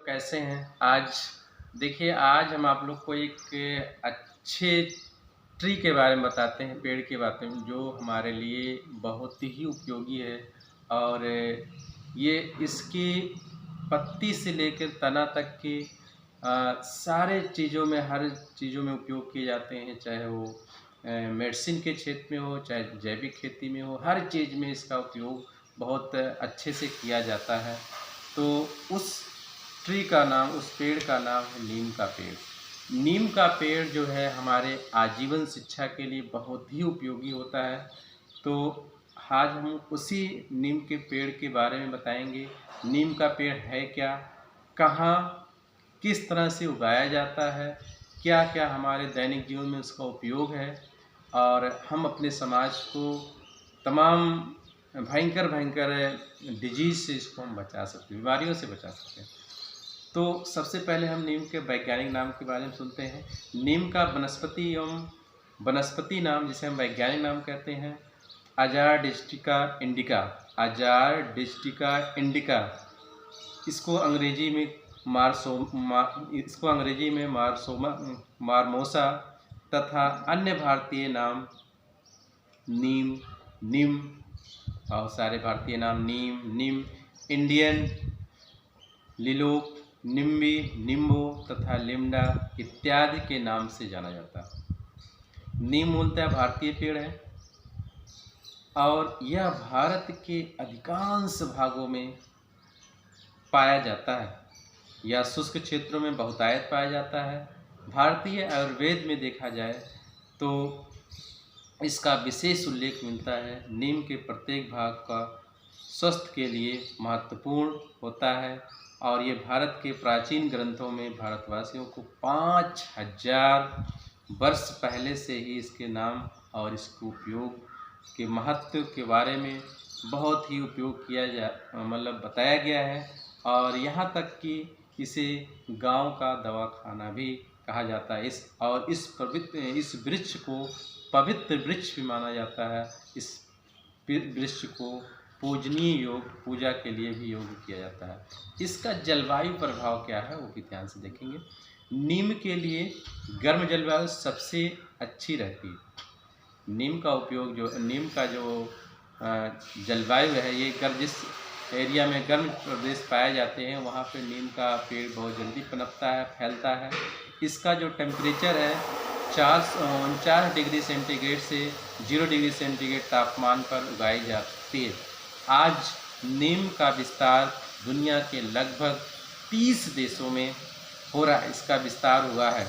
कैसे हैं? आज देखिए, आज हम आप लोग को एक अच्छे ट्री के बारे में बताते हैं, पेड़ के बारे में जो हमारे लिए बहुत ही उपयोगी है। और ये इसकी पत्ती से लेकर तना तक की सारे चीज़ों में, हर चीज़ों में उपयोग किए जाते हैं, चाहे वो मेडिसिन के क्षेत्र में हो, चाहे जैविक खेती में हो, हर चीज़ में इसका उपयोग बहुत अच्छे से किया जाता है। तो उस ट्री का नाम, उस पेड़ का नाम है नीम का पेड़। नीम का पेड़ जो है हमारे आजीवन शिक्षा के लिए बहुत ही उपयोगी होता है। तो आज हम उसी नीम के पेड़ के बारे में बताएंगे। नीम का पेड़ है क्या, कहाँ, किस तरह से उगाया जाता है, क्या क्या हमारे दैनिक जीवन में उसका उपयोग है, और हम अपने समाज को तमाम भयंकर भयंकर डिजीज़ से इसको हम बचा सकते हैं, बीमारियों से बचा सकते हैं। तो सबसे पहले हम नीम के वैज्ञानिक नाम के बारे में सुनते हैं। नीम का वनस्पति नाम, जिसे हम वैज्ञानिक नाम कहते हैं, अजार डिस्टिका इंडिका। अजार डिस्टिका इंडिका। इसको अंग्रेजी में मारमोसा तथा अन्य भारतीय नाम नीम, निम, और सारे भारतीय नाम नीम, निम, इंडियन, लिलोक, निम्बी, निम्बो तथा लिमडा इत्यादि के नाम से जाना जाता है। नीम मूलतः भारतीय पेड़ है और यह भारत के अधिकांश भागों में पाया जाता है। यह शुष्क क्षेत्रों में बहुतायत पाया जाता है। भारतीय आयुर्वेद में देखा जाए तो इसका विशेष उल्लेख मिलता है। नीम के प्रत्येक भाग का स्वास्थ्य के लिए महत्वपूर्ण होता है और ये भारत के प्राचीन ग्रंथों में भारतवासियों को 5000 वर्ष पहले से ही इसके नाम और इसके उपयोग के महत्व के बारे में बहुत ही उपयोग बताया गया है। और यहाँ तक कि इसे गांव का दवाखाना भी कहा जाता है। इस वृक्ष को पवित्र वृक्ष भी माना जाता है। इस वृक्ष को पूजा के लिए भी योग्य किया जाता है। इसका जलवायु प्रभाव क्या है वो भी ध्यान से देखेंगे। नीम के लिए गर्म जलवायु सबसे अच्छी रहती है। नीम का जो जलवायु है, ये जिस एरिया में गर्म प्रदेश पाए जाते हैं वहाँ पे नीम का पेड़ बहुत जल्दी पनपता है, फैलता है। इसका जो टेम्परेचर है 49 डिग्री सेंटीग्रेड से 0 डिग्री सेंटीग्रेड तापमान पर उगाई जाती है। आज नीम का विस्तार दुनिया के लगभग 30 देशों में हो रहा है। इसका विस्तार हुआ है।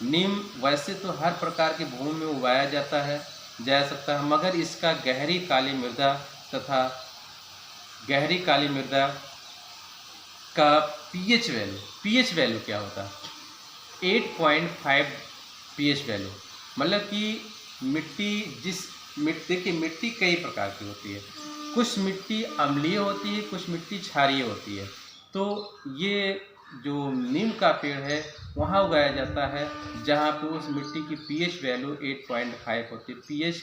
नीम वैसे तो हर प्रकार की भूमि में उगाया जा सकता है, मगर इसका गहरी काली मृदा का पीएच वैल्यू क्या होता है? 8.5 पीएच वैल्यू। मतलब कि मिट्टी कई प्रकार की होती है। कुछ मिट्टी अम्लीय होती है, कुछ मिट्टी क्षारीय होती है। तो ये जो नीम का पेड़ है वहाँ उगाया जाता है जहाँ पे उस मिट्टी की पीएच वैल्यू 8.5 होती है। पीएच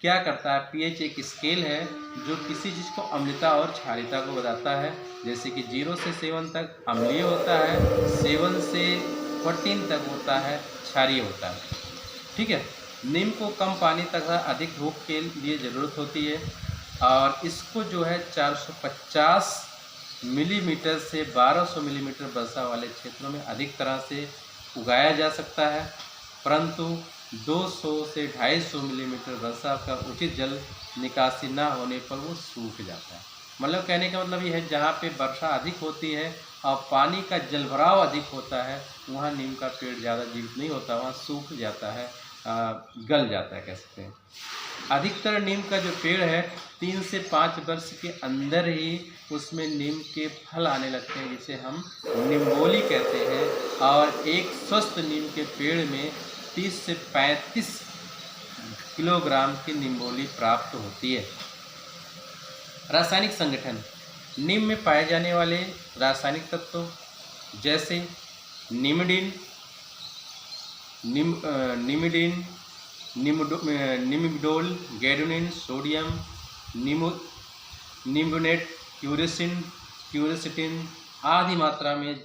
क्या करता है? पीएच एक स्केल है जो किसी चीज़ को अम्लता और क्षारीयता को बताता है। जैसे कि 0 से 7 तक अम्लीय होता है, 7 से 14 तक होता है क्षारीय होता है। ठीक है। नीम को कम पानी तथा अधिक धूप के लिए ज़रूरत होती है और इसको जो है 450 मिलीमीटर से 1200 मिलीमीटर वर्षा वाले क्षेत्रों में अधिक तरह से उगाया जा सकता है, परंतु 200 से 250 मिलीमीटर वर्षा का उचित जल निकासी न होने पर वो सूख जाता है। मतलब कहने का मतलब ये है, जहाँ पे वर्षा अधिक होती है और पानी का जलभराव अधिक होता है वहाँ नीम का पेड़ ज़्यादा जीवित नहीं होता, वहाँ सूख जाता है, गल जाता है कह सकते हैं। अधिकतर नीम का जो पेड़ है 3 से 5 वर्ष के अंदर ही उसमें नीम के फल आने लगते हैं, जिसे हम निम्बोली कहते हैं। और एक स्वस्थ नीम के पेड़ में 30 से 35 किलोग्राम की निम्बोली प्राप्त होती है। रासायनिक संगठन। नीम में पाए जाने वाले रासायनिक तत्व जैसे निमिडिन, निमिडोल, गैडोनिन, सोडियम, निम्बोनेट, क्यूरेसिटिन आदि मात्रा में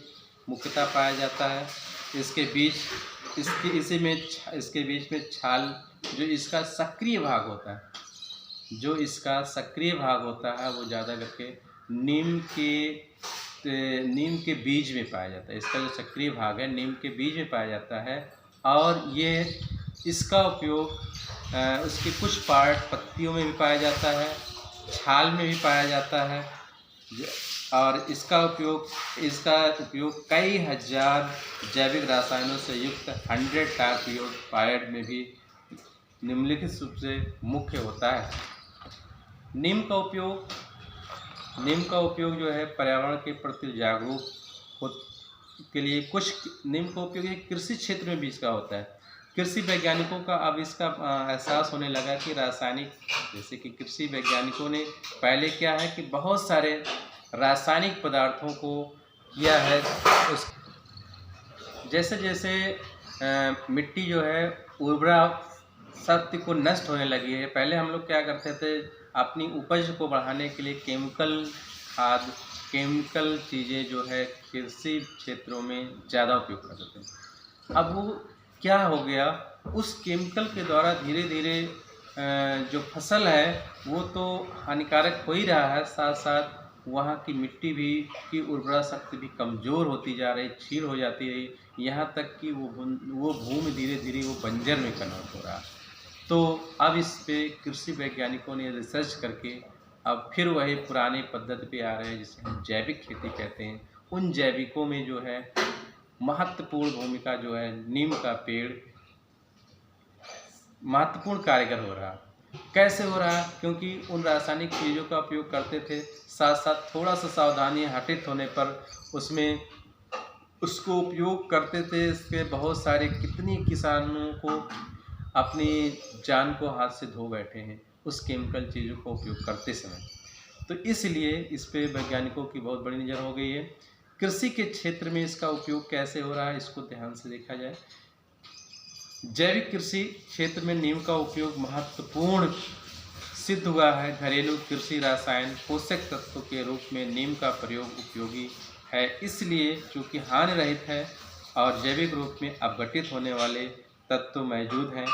मुख्यतः पाया जाता है। इसके बीच इसके बीच में छाल, जो इसका सक्रिय भाग होता है, वो ज़्यादा करके नीम के बीज में पाया जाता है। इसका जो सक्रिय भाग है नीम के बीज में पाया जाता है, और इसका उपयोग उसके कुछ पार्ट पत्तियों में भी पाया जाता है, छाल में भी पाया जाता है, और इसका उपयोग कई हजार जैविक रसायनों से युक्त 100 टाइपियोड में भी निम्नलिखित रूप से मुख्य होता है। नीम का उपयोग जो है पर्यावरण के प्रति जागरूक के लिए नीम का उपयोग कृषि क्षेत्र में भी इसका होता है। कृषि वैज्ञानिकों का अब इसका एहसास होने लगा कि जैसे कि कृषि वैज्ञानिकों ने पहले क्या है कि बहुत सारे रासायनिक पदार्थों को किया है। जैसे जैसे मिट्टी जो है उर्वरा शक्ति को नष्ट होने लगी है। पहले हम लोग क्या करते थे, अपनी उपज को बढ़ाने के लिए केमिकल चीज़ें जो है कृषि क्षेत्रों में ज़्यादा उपयोग करते थे। अब वो क्या हो गया, उस केमिकल के द्वारा धीरे धीरे जो फसल है वो तो हानिकारक हो ही रहा है, साथ साथ वहाँ की मिट्टी की उर्वरा शक्ति भी कमज़ोर होती जा रही, क्षीण हो जाती रही, यहाँ तक कि वो भूमि धीरे धीरे वो बंजर में कन्वर्ट हो रहा। तो अब इस पे कृषि वैज्ञानिकों ने रिसर्च करके अब फिर वही पुरानी पद्धति पे आ रहे हैं, जिसे हम जैविक खेती कहते हैं। उन जैविकों में जो है महत्वपूर्ण भूमिका जो है नीम का पेड़ महत्वपूर्ण कार्यकर हो रहा। कैसे हो रहा? क्योंकि उन रासायनिक चीज़ों का उपयोग करते थे, साथ साथ थोड़ा सा सावधानी हटित होने पर उसको उपयोग करते थे। इसके बहुत सारे कितनी किसानों को अपनी जान को हाथ से धो बैठे हैं उस केमिकल चीज़ों को उपयोग करते समय। तो इसलिए इस पे वैज्ञानिकों की बहुत बड़ी नज़र हो गई है। कृषि के क्षेत्र में इसका उपयोग कैसे हो रहा है, इसको ध्यान से देखा जाए। जैविक कृषि क्षेत्र में नीम का उपयोग महत्वपूर्ण सिद्ध हुआ है। घरेलू कृषि रसायन पोषक तत्वों के रूप में नीम का प्रयोग उपयोगी है, इसलिए चूँकि हानि रहित है और जैविक रूप में अपघटित होने वाले तत्व मौजूद हैं।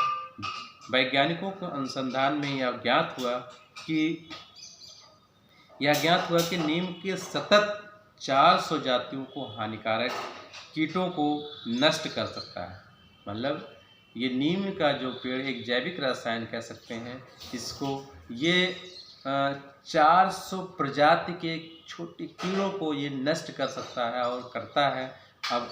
वैज्ञानिकों को अनुसंधान में यह ज्ञात हुआ कि नीम के सतत 400 जातियों को हानिकारक कीटों को नष्ट कर सकता है। मतलब ये नीम का जो पेड़ एक जैविक रसायन कह सकते हैं इसको, ये 400 प्रजाति के छोटे कीड़ों को ये नष्ट कर सकता है और करता है। अब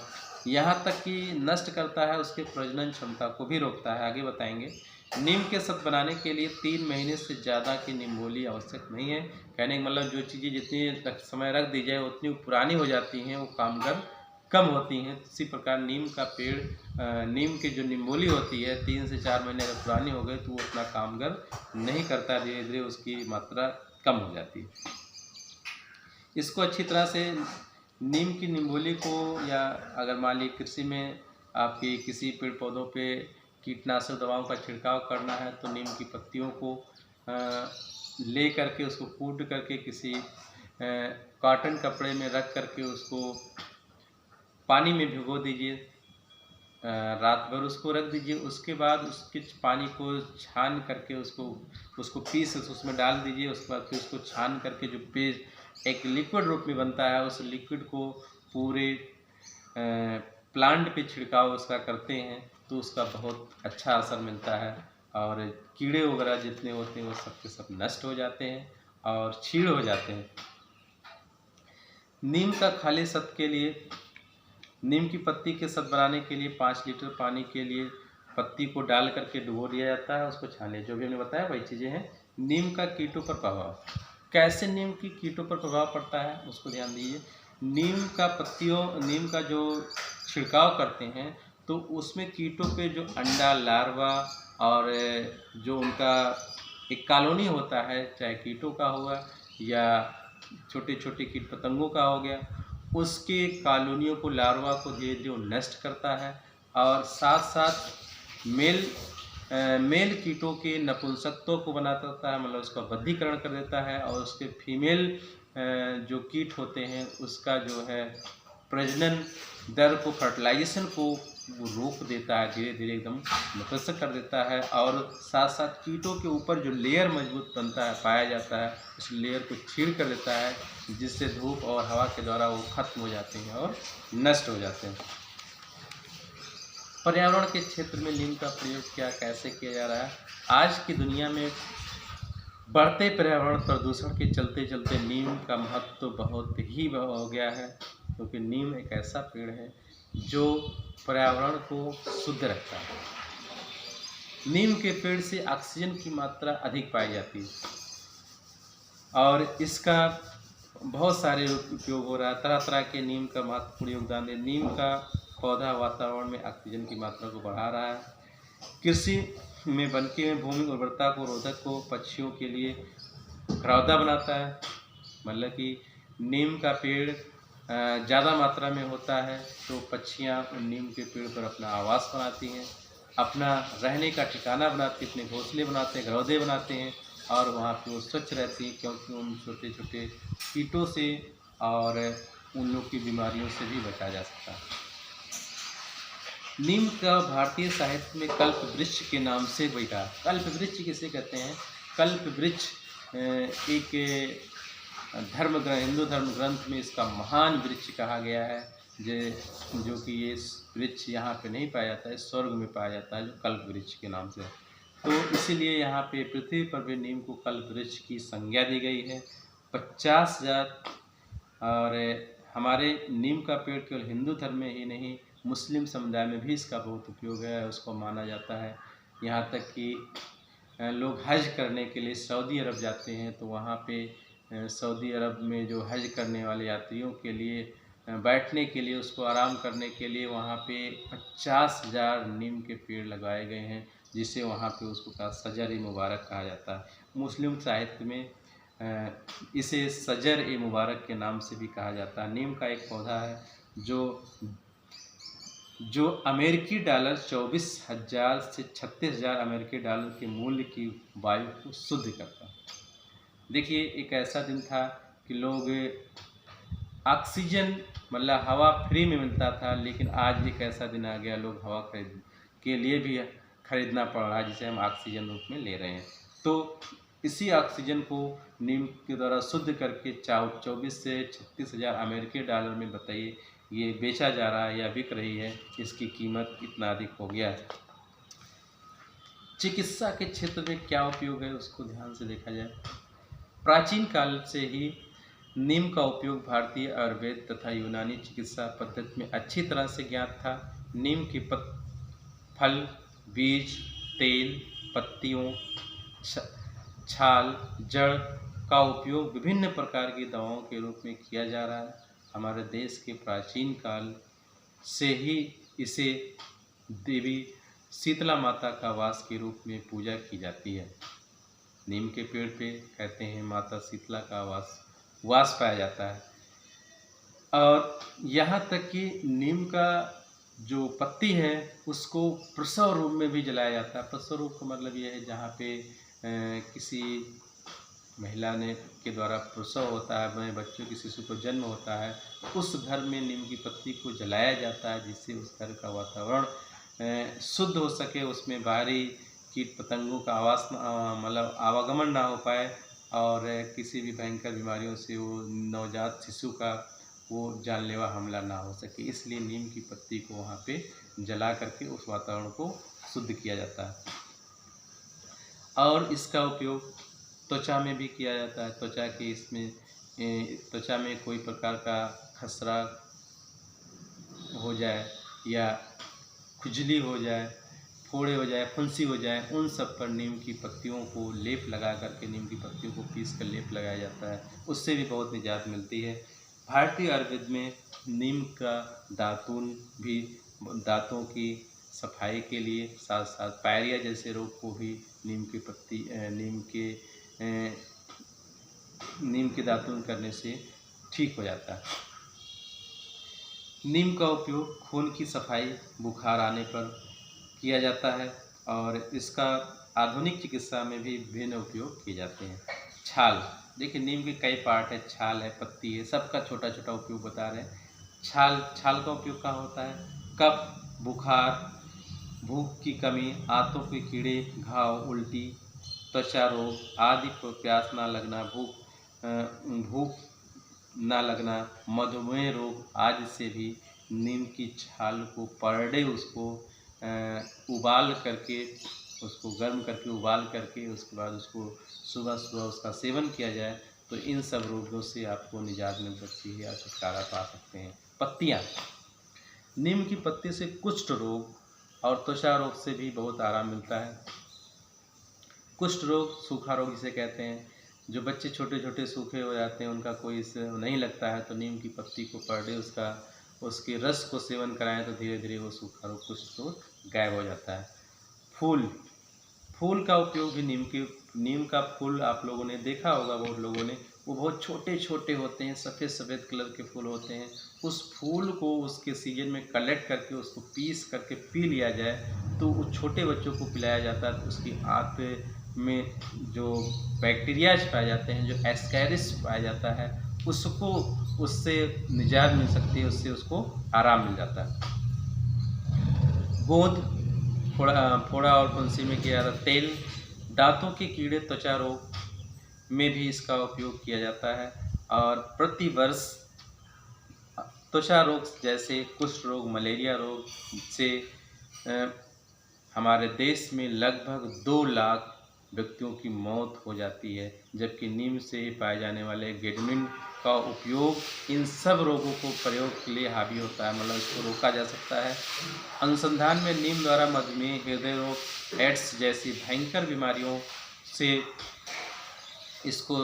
यहाँ तक कि नष्ट करता है, उसके प्रजनन क्षमता को भी रोकता है, आगे बताएंगे। नीम के सत बनाने के लिए 3 महीने से ज़्यादा की निम्बोली आवश्यक नहीं है। कहने का मतलब जो चीज़ें जितनी समय रख दी जाए उतनी पुरानी हो जाती हैं, वो कामगर कम होती हैं। इसी प्रकार नीम का पेड़, नीम की जो निम्बोली होती है 3 से 4 महीने अगर पुरानी हो गई तो वो उतना कामगर नहीं करता, धीरे धीरे उसकी मात्रा कम हो जाती है। इसको अच्छी तरह से नीम की निम्बोली को, या अगर मान लीजिए कृषि में आपकी किसी पेड़ पौधों पे कीटनाशक दवाओं का छिड़काव करना है तो नीम की पत्तियों को ले करके उसको कूट करके किसी कॉटन कपड़े में रख करके उसको पानी में भिगो दीजिए, रात भर उसको रख दीजिए। उसके बाद उसके पानी को छान करके उसको पीस उसमें डाल दीजिए। उसके बाद फिर उसको छान करके जो पेस्ट एक लिक्विड रूप में बनता है, उस लिक्विड को पूरे प्लांट पे छिड़काव उसका करते हैं तो उसका बहुत अच्छा असर मिलता है और कीड़े वगैरह जितने होते हैं वो सब के सब नष्ट हो जाते हैं और छीड़ हो जाते हैं। नीम का खाली सत के लिए, नीम की पत्ती के सत बनाने के लिए 5 लीटर पानी के लिए पत्ती को डाल करके डुबो दिया जाता है, उसको छान लिया। जो भी हमने बताया वही चीज़ें हैं। नीम का कीटों पर प्रभाव, कैसे नीम की कीटों पर प्रभाव पड़ता है उसको ध्यान दीजिए। नीम का जो छिड़काव करते हैं तो उसमें कीटों पे जो अंडा, लार्वा और जो उनका एक कॉलोनी होता है, चाहे कीटों का हुआ या छोटे छोटे कीट पतंगों का हो गया, उसके कॉलोनियों को, लार्वा को धीरे धीरे नष्ट करता है और साथ साथ मेल कीटों के नपुंसकत्व को बनाता है, मतलब उसका वृद्धिकरण कर देता है और उसके फीमेल जो कीट होते हैं उसका जो है प्रजनन दर को, फर्टिलाइजेशन को वो रोक देता है, धीरे धीरे एकदम नतस्त कर देता है। और साथ साथ कीटों के ऊपर जो लेयर मजबूत बनता है, पाया जाता है, उस लेयर को छीड़ कर देता है, जिससे धूप और हवा के द्वारा वो खत्म हो जाते हैं और नष्ट हो जाते हैं। पर्यावरण के क्षेत्र में नीम का प्रयोग क्या कैसे किया जा रहा है? आज की दुनिया में बढ़ते पर्यावरण प्रदूषण के चलते चलते नीम का महत्व तो बहुत ही हो गया है, क्योंकि नीम एक ऐसा पेड़ है जो पर्यावरण को शुद्ध रखता है। नीम के पेड़ से ऑक्सीजन की मात्रा अधिक पाई जाती है और इसका बहुत सारे उपयोग हो रहा है। तरह तरह के नीम का महत्वपूर्ण योगदान है। नीम का पौधा वातावरण में ऑक्सीजन की मात्रा को बढ़ा रहा है। कृषि में बनके में भूमि उर्वरता को, रोधक को, पक्षियों के लिए घरौंदा बनाता है। मतलब कि नीम का पेड़ ज़्यादा मात्रा में होता है तो पक्षियाँ नीम के पेड़ पर अपना आवास बनाती हैं, अपना रहने का ठिकाना बनाती, अपने घोंसले बनाते हैं, घरौंदे बनाते हैं और वहाँ पे वो स्वच्छ रहती हैं, क्योंकि उन छोटे छोटे कीटों से और उन लोग की बीमारियों से भी बचा जा सकता है। नीम का भारतीय साहित्य में कल्प वृक्ष के नाम से बिका। कल्प वृक्ष किसे कहते हैं? कल्प वृक्ष एक हिंदू धर्म ग्रंथ में इसका महान वृक्ष कहा गया है, जो कि ये वृक्ष यहाँ पे नहीं पाया जाता है, स्वर्ग में पाया जाता है, जो कल्प वृक्ष के नाम से। तो इसीलिए यहाँ पे पृथ्वी पर भी नीम को कल्प वृक्ष की संज्ञा दी गई है। 50,000 और हमारे नीम का पेड़ केवल हिंदू धर्म में ही नहीं, मुस्लिम समुदाय में भी इसका बहुत उपयोग है, उसको माना जाता है। यहाँ तक कि लोग हज करने के लिए सऊदी अरब जाते हैं तो वहाँ पे सऊदी अरब में जो हज करने वाले यात्रियों के लिए बैठने के लिए, उसको आराम करने के लिए वहाँ पे 50,000 नीम के पेड़ लगाए गए हैं, जिसे वहाँ पे उसको कहा सजर ए मुबारक कहा जाता है। मुस्लिम साहित्य में इसे सजर ए मुबारक के नाम से भी कहा जाता है। नीम का एक पौधा है जो अमेरिकी डॉलर 24,000 से 36,000 अमेरिकी डॉलर के मूल्य की वायु को शुद्ध करता है। देखिए, एक ऐसा दिन था कि लोग ऑक्सीजन मतलब हवा फ्री में मिलता था, लेकिन आज एक ऐसा दिन आ गया लोग हवा खरीद के लिए भी खरीदना पड़ रहा है, जिसे हम ऑक्सीजन रूप में ले रहे हैं। तो इसी ऑक्सीजन को नीम के द्वारा शुद्ध करके 24 से 36,000 अमेरिकी डॉलर में, बताइए, ये बेचा जा रहा है या बिक रही है। इसकी कीमत इतना अधिक हो गया है। चिकित्सा के क्षेत्र में क्या उपयोग है उसको ध्यान से देखा जाए। प्राचीन काल से ही नीम का उपयोग भारतीय आयुर्वेद तथा यूनानी चिकित्सा पद्धति में अच्छी तरह से ज्ञात था। नीम के फल, बीज, तेल, पत्तियों, छाल, जड़ का उपयोग विभिन्न प्रकार की दवाओं के रूप में किया जा रहा है। हमारे देश के प्राचीन काल से ही इसे देवी शीतला माता का वास के रूप में पूजा की जाती है। नीम के पेड़ पे कहते हैं माता शीतला का वास पाया जाता है। और यहाँ तक कि नीम का जो पत्ती है उसको प्रसव रूप में भी जलाया जाता है। प्रसव रूप का मतलब यह है जहाँ पे किसी महिला के द्वारा प्रसव होता है, बच्चों की शिशु को जन्म होता है, उस घर में नीम की पत्ती को जलाया जाता है, जिससे उस घर का वातावरण शुद्ध हो सके, उसमें बाहरी कीट पतंगों का मतलब आवागमन ना हो पाए और किसी भी भयंकर बीमारियों से वो नवजात शिशु का वो जानलेवा हमला ना हो सके। इसलिए नीम की पत्ती को वहाँ पे जला करके उस वातावरण को शुद्ध किया जाता है। और इसका उपयोग त्वचा में भी किया जाता है। त्वचा में कोई प्रकार का खसरा हो जाए या खुजली हो जाए, फोड़े हो जाए, फुंसी हो जाए, उन सब पर नीम की पत्तियों को लेप लगा करके, नीम की पत्तियों को पीस कर लेप लगाया जाता है, उससे भी बहुत निजात मिलती है। भारतीय आयुर्वेद में नीम का दातून भी दांतों की सफाई के लिए, साथ साथ पायरिया जैसे रोग को भी नीम के दातून करने से ठीक हो जाता है। नीम का उपयोग खून की सफाई, बुखार आने पर किया जाता है और इसका आधुनिक चिकित्सा में भी विभिन्न उपयोग किए जाते हैं। छाल, देखिए नीम के कई पार्ट है, छाल है, पत्ती है, सबका छोटा छोटा उपयोग बता रहे हैं। छाल, छाल का उपयोग कहाँ होता है? कफ, बुखार, भूख की कमी, आंतों के कीड़े, घाव, उल्टी, त्वचा रोग आदि को प्यास ना लगना, भूख ना लगना, मधुमेह रोग आदि से भी नीम की छाल को पर डे उसको उबाल करके, उसको गर्म करके उबाल करके उसके बाद उसको सुबह सुबह उसका सेवन किया जाए तो इन सब रोगों से आपको निजात मिल सकती है या छुटकारा पा सकते हैं। पत्तियाँ, नीम की पत्ती से कुष्ठ रोग और त्वचा रोग से भी बहुत आराम मिलता है। कुष्ठ रोग, सूखा रोग जिसे कहते हैं, जो बच्चे छोटे छोटे सूखे हो जाते हैं उनका कोई इससे नहीं लगता है तो नीम की पत्ती को पर डे उसके रस को सेवन कराएं तो धीरे धीरे वो सूखा रोग, कुष्ठ रोग गायब हो जाता है। फूल, फूल का उपयोग भी नीम का फूल आप लोगों ने देखा होगा, बहुत लोगों ने, वो बहुत छोटे छोटे होते हैं, सफ़ेद सफ़ेद कलर के फूल होते हैं। उस फूल को उसके सीजन में कलेक्ट करके उसको पीस करके पी लिया जाए तो वो छोटे बच्चों को पिलाया जाता है तो उसकी आंत में जो बैक्टीरियाज पाए जाते हैं, जो एस्कैरिस पाया जाता है, उसको उससे निजात मिल सकती है, उससे उसको आराम मिल जाता है। गोंद, फोड़ा और फुंसी में किया जाता है। तेल, दांतों के कीड़े, त्वचा रोग में भी इसका उपयोग किया जाता है। और प्रतिवर्ष त्वचा रोग जैसे कुष्ठ रोग, मलेरिया रोग से हमारे देश में लगभग 2 लाख व्यक्तियों की मौत हो जाती है, जबकि नीम से पाए जाने वाले गेडमिन का उपयोग इन सब रोगों को प्रयोग के लिए हावी होता है, मतलब इसको रोका जा सकता है। अनुसंधान में नीम द्वारा मधुमेह, हृदय रोग, एड्स जैसी भयंकर बीमारियों से इसको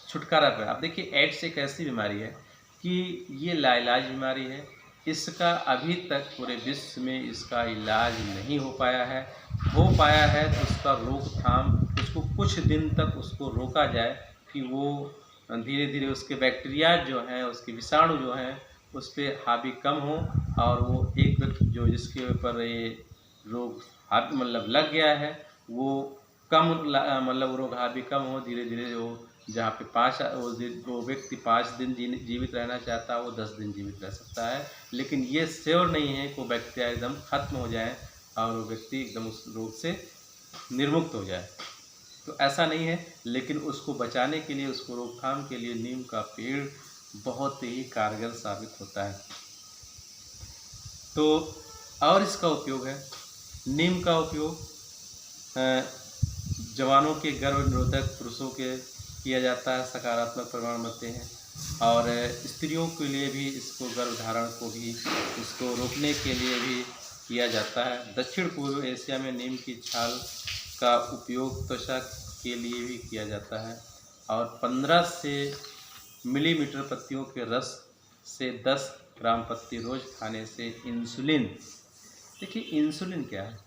छुटकारा पाया। अब देखिए, एड्स एक ऐसी बीमारी है कि ये लाइलाज बीमारी है, इसका अभी तक पूरे विश्व में इसका इलाज नहीं हो पाया है। हो पाया है तो उसका रोकथाम, उसको कुछ दिन तक उसको रोका जाए कि वो धीरे धीरे उसके बैक्टीरिया जो हैं, उसके विषाणु जो हैं उस पर हावी कम हो और वो एक व्यक्ति जो जिसके ऊपर ये रोग हावी मतलब लग गया है वो कम मतलब वो रोग हावी कम हो, धीरे धीरे वो जहाँ पे वो व्यक्ति 5 दिन जीवित रहना चाहता है वो 10 दिन जीवित रह सकता है। लेकिन ये श्योर नहीं है कि वो बैक्टीरिया एकदम खत्म हो जाए और वो व्यक्ति एकदम उस रोग से निर्मुक्त हो जाए, तो ऐसा नहीं है। लेकिन उसको बचाने के लिए, उसको रोकथाम के लिए नीम का पेड़ बहुत ही कारगर साबित होता है। तो और इसका उपयोग है, नीम का उपयोग जवानों के गर्भ निरोधक, पुरुषों के किया जाता है, सकारात्मक परिणाम मिलते हैं। और स्त्रियों के लिए भी इसको गर्भधारण को भी इसको रोकने के लिए भी किया जाता है। दक्षिण पूर्व एशिया में नीम की छाल का उपयोग त्वचा के लिए भी किया जाता है। और 15 से मिलीमीटर पत्तियों के रस से 10 ग्राम पत्ती रोज खाने से इंसुलिन, देखिए इंसुलिन क्या है?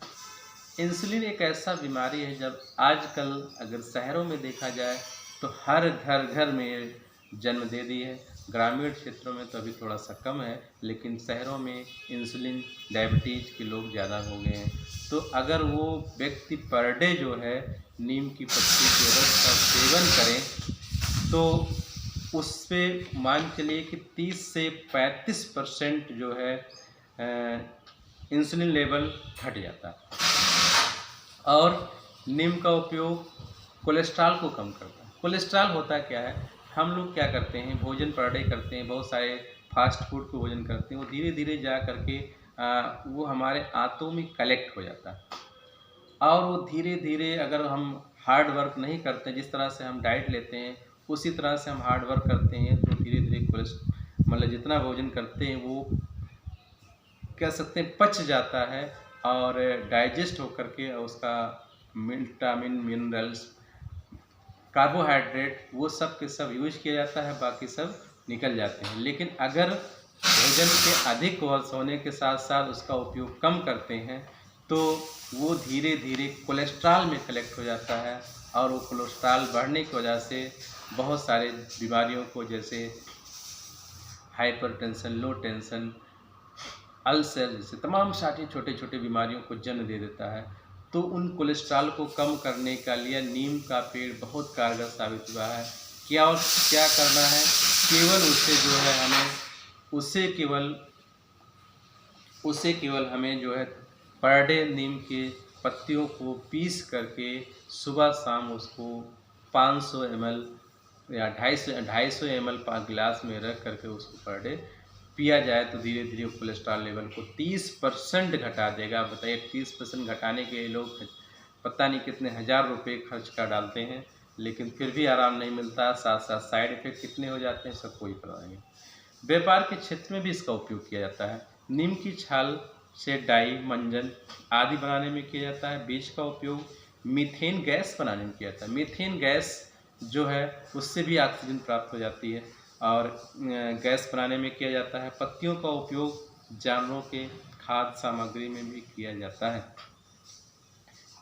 इंसुलिन एक ऐसा बीमारी है, जब आजकल अगर शहरों में देखा जाए तो हर घर घर में जन्म दे दी है। ग्रामीण क्षेत्रों में तो अभी थोड़ा सा कम है, लेकिन शहरों में इंसुलिन, डायबिटीज़ के लोग ज़्यादा हो गए हैं। तो अगर वो व्यक्ति पर डे जो है नीम की पत्ती के रस का सेवन करें तो उस पर मान चलिए कि 30 से 35% जो है इंसुलिन लेवल घट जाता है। और नीम का उपयोग कोलेस्ट्रॉल को कम करता है। कोलेस्ट्रॉल होता क्या है? हम लोग क्या करते हैं, भोजन पर डे करते हैं, बहुत सारे फास्ट फूड को भोजन करते हैं, वो धीरे धीरे जा करके वो हमारे आंतों में कलेक्ट हो जाता है। और वो धीरे धीरे अगर हम हार्ड वर्क नहीं करते, जिस तरह से हम डाइट लेते हैं उसी तरह से हम हार्ड वर्क करते हैं, तो धीरे धीरे मतलब जितना भोजन करते हैं वो कह सकते हैं पच जाता है और डाइजेस्ट होकर के उसका विटामिन, मिनरल्स, कार्बोहाइड्रेट वो सब के सब यूज किया जाता है, बाकी सब निकल जाते हैं। लेकिन अगर भोजन के अधिक होने के साथ साथ उसका उपयोग कम करते हैं तो वो धीरे धीरे कोलेस्ट्रॉल में कलेक्ट हो जाता है और वो कोलेस्ट्रॉल बढ़ने की वजह से बहुत सारे बीमारियों को, जैसे हाइपरटेंशन, लो टेंशन, अल्सर जैसे तमाम सारी छोटे छोटे बीमारियों को जन्म दे देता है। तो उन कोलेस्ट्रॉल को कम करने का लिए नीम का पेड़ बहुत कारगर साबित हुआ है। क्या करना है, केवल उससे जो है हमें उसे केवल हमें जो है पर डे नीम के पत्तियों को पीस करके सुबह शाम उसको 500 ml या 250 ml गिलास में रख करके उसको पर डे पिया जाए तो धीरे धीरे कोलेस्ट्रॉल लेवल को 30% घटा देगा। आप बताइए 30% घटाने के लिए लोग पता नहीं कितने हज़ार रुपये खर्च कर डालते हैं, लेकिन फिर भी आराम नहीं मिलता। साथ साथ साइड इफ़ेक्ट कितने हो जाते हैं सबको ही पता है। व्यापार के क्षेत्र में भी इसका उपयोग किया जाता है। नीम की छाल से डाई, मंजन आदि बनाने में किया जाता है। बीज का उपयोग मीथेन गैस बनाने में किया जाता है। मीथेन गैस जो है उससे भी ऑक्सीजन प्राप्त हो जाती है और गैस बनाने में किया जाता है। पत्तियों का उपयोग जानवरों के खाद्य सामग्री में भी किया जाता है।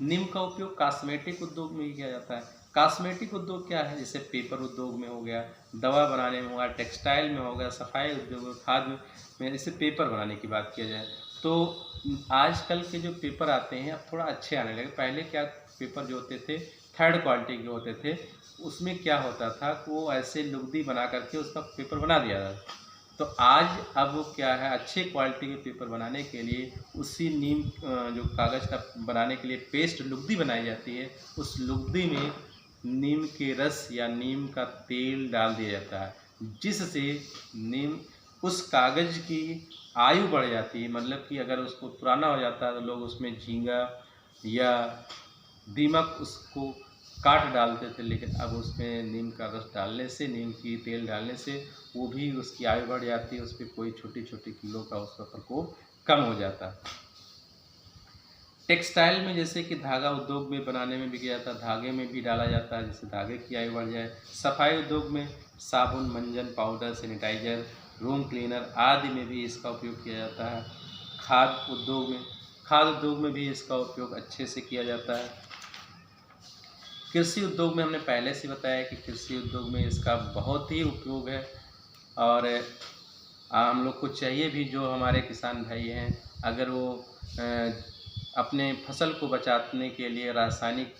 नीम का उपयोग कॉस्मेटिक उद्योग में भी किया जाता है। कॉस्मेटिक उद्योग क्या है? जैसे पेपर उद्योग में हो गया, दवा बनाने में होगा, टेक्सटाइल में हो गया, सफाई उद्योग में, खाद्य में। जैसे पेपर बनाने की बात किया जाए तो आजकल के जो पेपर आते हैं अब थोड़ा अच्छे आने लगे। पहले क्या पेपर जो होते थे थर्ड क्वालिटी के होते थे, उसमें क्या होता था कि वो ऐसे लुगदी बना करके उसका पेपर बना दिया जाता। तो आज अब क्या है, अच्छे क्वालिटी के पेपर बनाने के लिए उसी नीम जो कागज़ का बनाने के लिए पेस्ट लुगदी बनाई जाती है, उस लुगदी में नीम के रस या नीम का तेल डाल दिया जाता है, जिससे नीम उस कागज़ की आयु बढ़ जाती है। मतलब कि अगर उसको पुराना हो जाता है तो लोग उसमें झींगा या दीमक उसको काट डालते थे, लेकिन अब उसमें नीम का रस डालने से, नीम की तेल डालने से वो भी उसकी आयु बढ़ जाती है। उस पर कोई छोटी छोटी कीड़ों का उसका प्रकोप कम हो जाता है। टेक्सटाइल में जैसे कि धागा उद्योग में बनाने में भी किया जाता है, धागे में भी डाला जाता है जिससे धागे की आयु बढ़ जाए। सफाई उद्योग में साबुन, मंजन, पाउडर, सैनिटाइजर, रूम क्लीनर आदि में भी इसका उपयोग किया जाता है। खाद्य उद्योग में भी इसका उपयोग अच्छे से किया जाता है। कृषि उद्योग में हमने पहले से बताया कि कृषि उद्योग में इसका बहुत ही उपयोग है और हम लोग को चाहिए भी, जो हमारे किसान भाई हैं अगर वो अपने फसल को बचाने के लिए रासायनिक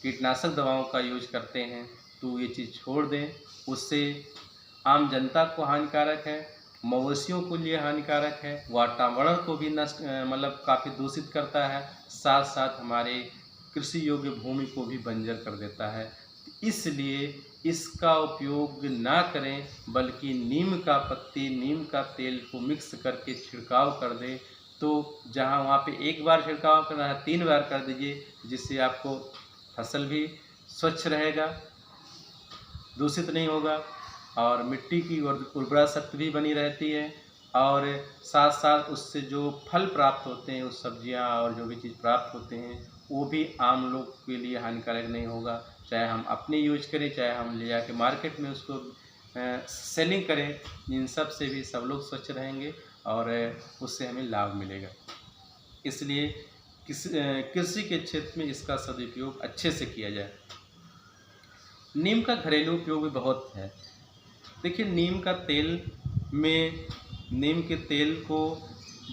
कीटनाशक दवाओं का यूज करते हैं तो ये चीज़ छोड़ दें। उससे आम जनता को हानिकारक है, मवेशियों के लिए हानिकारक है, वातावरण को भी नष्ट मतलब काफ़ी दूषित करता है, साथ साथ हमारे कृषि योग्य भूमि को भी बंजर कर देता है। इसलिए इसका उपयोग ना करें, बल्कि नीम का पत्ती, नीम का तेल को मिक्स करके छिड़काव कर दें। तो जहाँ वहाँ पे एक बार छिड़काव करना है 3 बार कर दीजिए, जिससे आपको फसल भी स्वच्छ रहेगा, दूषित नहीं होगा और मिट्टी की उर्वरा शक्ति भी बनी रहती है और साथ साथ उससे जो फल प्राप्त होते हैं, उस सब्जियां और जो भी चीज़ प्राप्त होते हैं वो भी आम लोग के लिए हानिकारक नहीं होगा। चाहे हम अपने यूज करें, चाहे हम ले जाके मार्केट में उसको सेलिंग करें, इन सब से भी सब लोग स्वच्छ रहेंगे और उससे हमें लाभ मिलेगा। इसलिए कृषि के क्षेत्र में इसका सदुपयोग अच्छे से किया जाए। नीम का घरेलू उपयोग भी बहुत है। देखिए, नीम के तेल को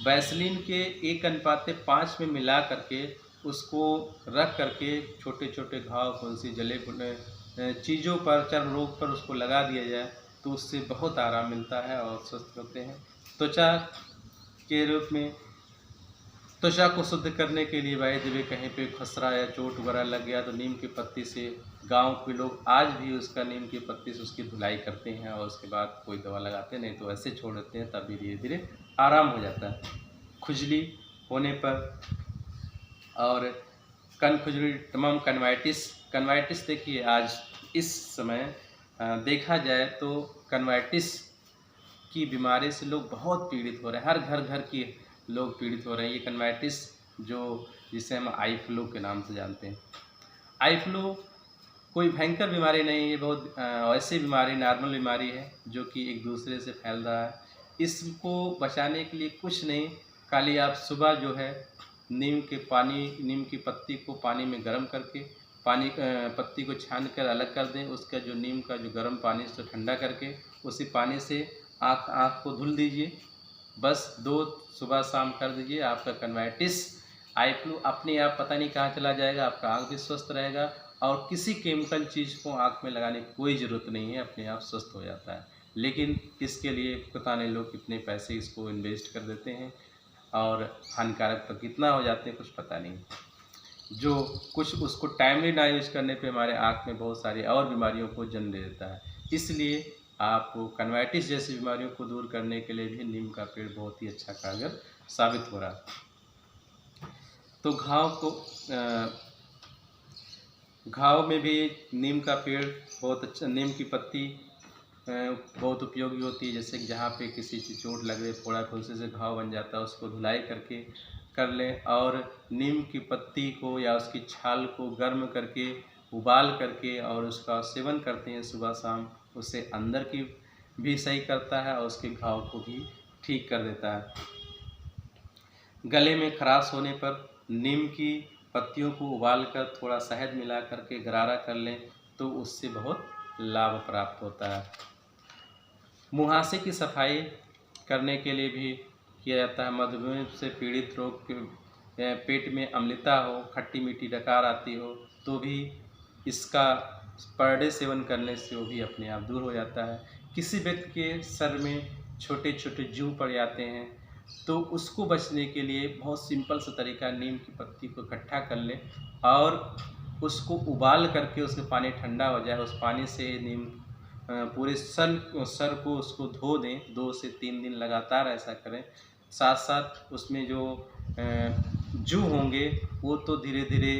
वैसलीन के 1:5 में मिला करके उसको रख करके छोटे छोटे घाव, फुंसी, जले भुने चीज़ों पर, चर्म रोग पर उसको लगा दिया जाए तो उससे बहुत आराम मिलता है और स्वस्थ होते हैं। त्वचा के रूप में त्वचा को शुद्ध करने के लिए भाई जब कहीं पे खसरा या चोट वगैरह लग गया तो नीम की पत्ती से गांव के लोग आज भी उसका नीम की पत्ती से उसकी धुलाई करते हैं और उसके बाद कोई दवा लगाते, नहीं तो ऐसे छोड़ देते हैं, तब भी धीरे धीरे आराम हो जाता है। खुजली होने पर और कन खुजली, तमाम कन्वाइटिस देखिए आज इस समय देखा जाए तो कन्वाइटिस की बीमारी से लोग बहुत पीड़ित हो रहे हैं। हर घर की लोग पीड़ित हो रहे हैं। ये कन्वाइटिस जिसे हम आई फ्लू के नाम से जानते हैं। आई फ्लू कोई भयंकर बीमारी नहीं है, ये बहुत ऐसी बीमारी, नॉर्मल बीमारी है जो कि एक दूसरे से फैल रहा है। इसको बचाने के लिए कुछ नहीं, खाली आप सुबह जो है नीम की पत्ती को पानी में गर्म करके पत्ती को छान कर अलग कर दें। उसका जो नीम का जो गर्म पानी से ठंडा करके उसी पानी से आँख को धुल दीजिए। बस 2 सुबह शाम कर दीजिए, आपका कन्वाइटिस, आई फ्लू अपने आप पता नहीं कहाँ चला जाएगा। आपका आँख भी स्वस्थ रहेगा और किसी केमिकल चीज़ को आँख में लगाने की कोई ज़रूरत नहीं है, अपने आप स्वस्थ हो जाता है। लेकिन इसके लिए पता नहीं लोग कितने पैसे इसको इन्वेस्ट कर देते हैं और हानिकारक तो कितना हो जाते हैं कुछ पता नहीं। जो कुछ उसको टाइमली ना यूज करने पे हमारे आँख में बहुत सारी और बीमारियों को जन्म दे देता है। इसलिए आपको कन्वाइटिस जैसी बीमारियों को दूर करने के लिए भी नीम का पेड़ बहुत ही अच्छा कारगर साबित हो रहा है। तो घाव में भी नीम का पेड़ बहुत अच्छा, नीम की पत्ती बहुत उपयोगी होती है। जैसे कि जहाँ पे किसी की चोट लग गई, फोड़ा फुंसी से घाव बन जाता है, उसको धुलाई करके कर लें और नीम की पत्ती को या उसकी छाल को गर्म करके उबाल करके और उसका सेवन करते हैं सुबह शाम, उससे अंदर की भी सही करता है और उसके घाव को भी ठीक कर देता है। गले में खराश होने पर नीम की पत्तियों को उबालकर थोड़ा शहद मिला करके गरारा कर लें तो उससे बहुत लाभ प्राप्त होता है। मुहासे की सफाई करने के लिए भी किया जाता है। मधुमेह से पीड़ित रोग के पेट में अम्लता हो, खट्टी मीठी डकार आती हो तो भी इसका पर डे सेवन करने से वो भी अपने आप दूर हो जाता है। किसी व्यक्ति के सर में छोटे छोटे जू पड़ जाते हैं तो उसको बचने के लिए बहुत सिंपल सा तरीका, नीम की पत्ती को इकट्ठा कर लें और उसको उबाल करके उसके पानी ठंडा हो जाए, उस पानी से नीम पूरे सर को उसको धो दें। 2 से 3 दिन लगातार ऐसा करें। साथ साथ उसमें जो जू होंगे वो तो धीरे धीरे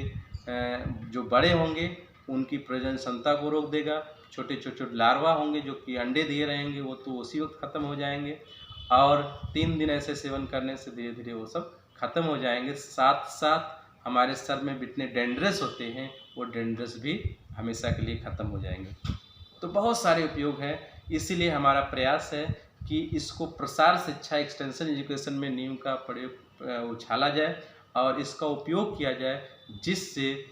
जो बड़े होंगे उनकी प्रजनन क्षमता को रोक देगा। छोटे छोटे लार्वा होंगे जो कि अंडे दिए रहेंगे वो तो उसी वक्त ख़त्म हो जाएंगे और 3 दिन ऐसे सेवन करने से धीरे धीरे वो सब ख़त्म हो जाएंगे। साथ साथ हमारे सर में जितने डेंड्रस होते हैं वो डेंड्रस भी हमेशा के लिए ख़त्म हो जाएंगे। तो बहुत सारे उपयोग हैं, इसीलिए हमारा प्रयास है कि इसको प्रसार शिक्षा एक्सटेंशन एजुकेशन में नीम का प्रयोग उछाला जाए और इसका उपयोग किया जाए, जिससे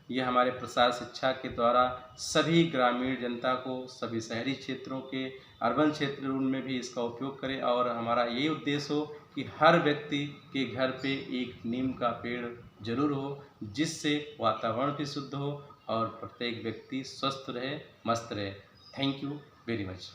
ये हमारे प्रसार शिक्षा के द्वारा सभी ग्रामीण जनता को, सभी शहरी क्षेत्रों के, अर्बन क्षेत्र उनमें भी इसका उपयोग करें और हमारा यही उद्देश्य हो कि हर व्यक्ति के घर पे एक नीम का पेड़ जरूर हो, जिससे वातावरण भी शुद्ध हो और प्रत्येक व्यक्ति स्वस्थ रहे, मस्त रहे। Thank you very much.